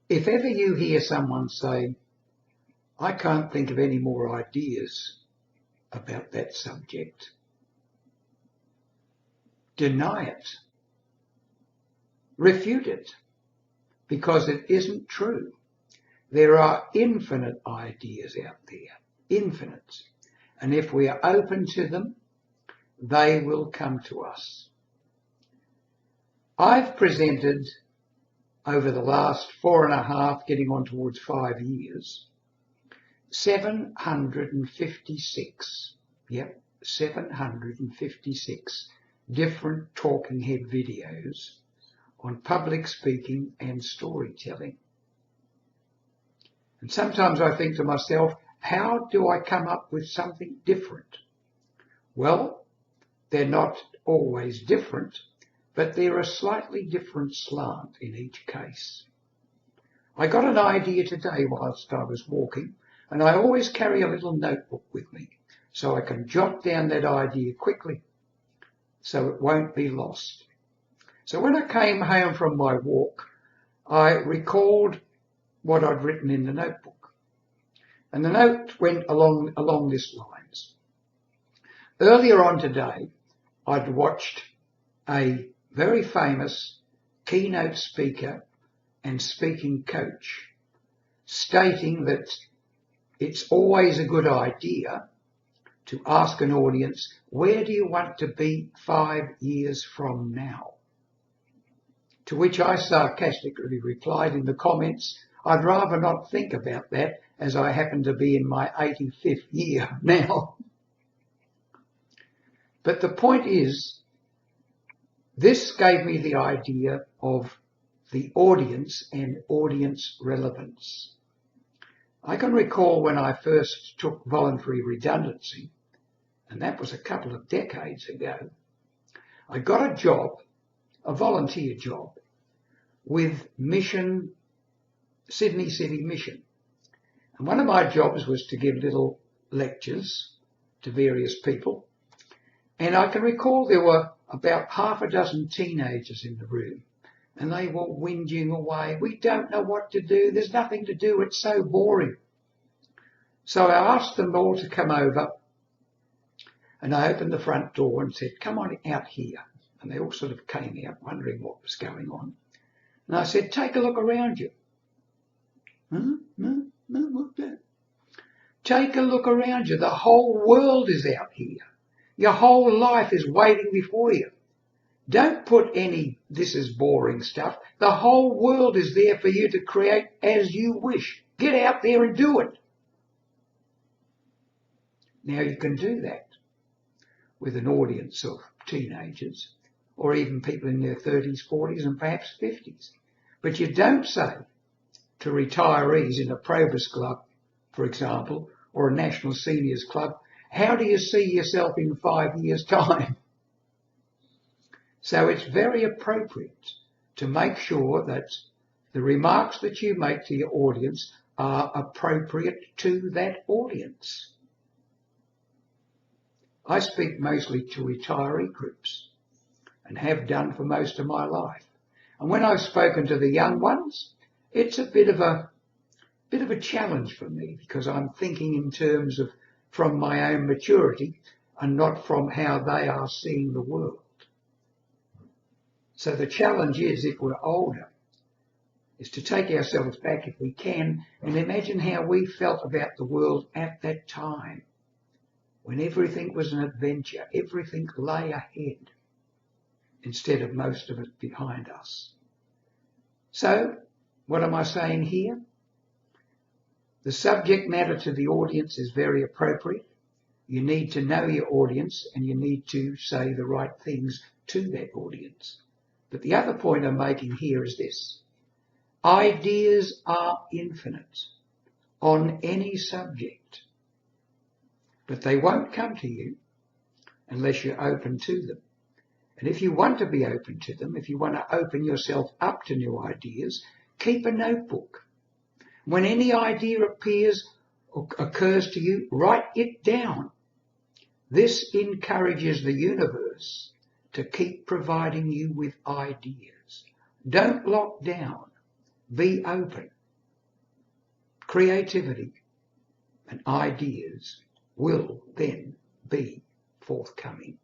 If ever you hear someone say, I can't think of any more ideas about that subject, deny it, refute it, because it isn't true. There are infinite ideas out there, infinite. And if we are open to them, they will come to us. I've presented over the last 4.5, getting on towards 5 years, 756, 756 different talking head videos on public speaking and storytelling. And sometimes I think to myself, how do I come up with something different? Well, they're not always different, but they're a slightly different slant in each case. I got an idea today whilst I was walking, and I always carry a little notebook with me so I can jot down that idea quickly so it won't be lost. So when I came home from my walk, I recalled what I'd written in the notebook. And the note went along this lines. Earlier on today, I'd watched a very famous keynote speaker and speaking coach stating that it's always a good idea to ask an audience, where do you want to be 5 years from now? To which I sarcastically replied in the comments, I'd rather not think about that, as I happen to be in my 85th year now. But the point is, this gave me the idea of the audience and audience relevance. I can recall when I first took voluntary redundancy, and that was a couple of decades ago, I got a job, a volunteer job, with Mission, Sydney City Mission. And one of my jobs was to give little lectures to various people. And I can recall there were about half a dozen teenagers in the room, and they were whinging away. We don't know what to do. There's nothing to do. It's so boring. So I asked them all to come over, and I opened the front door and said, come on out here. And they all sort of came out wondering what was going on. And I said, take a look around you. What's that? Take a look around you. The whole world is out here. Your whole life is waiting before you. Don't put any, this is boring stuff. The whole world is there for you to create as you wish. Get out there and do it. Now you can do that with an audience of teenagers or even people in their 30s, 40s and perhaps 50s. But you don't say to retirees in a Probus Club, for example, or a National Seniors Club, how do you see yourself in 5 years' time? So it's very appropriate to make sure that the remarks that you make to your audience are appropriate to that audience. I speak mostly to retiree groups and have done for most of my life. And when I've spoken to the young ones, it's a bit of a challenge for me, because I'm thinking in terms of from my own maturity and not from how they are seeing the world. So the challenge is, if we're older, is to take ourselves back if we can and imagine how we felt about the world at that time, when everything was an adventure, everything lay ahead instead of most of it behind us. So, what am I saying here? The subject matter to the audience is very appropriate. You need to know your audience and you need to say the right things to that audience. But the other point I'm making here is this. Ideas are infinite on any subject, but they won't come to you unless you're open to them. And if you want to be open to them, if you want to open yourself up to new ideas, keep a notebook. When any idea appears or occurs to you, write it down. This encourages the universe to keep providing you with ideas. Don't lock down. Be open. creativity and ideas will then be forthcoming.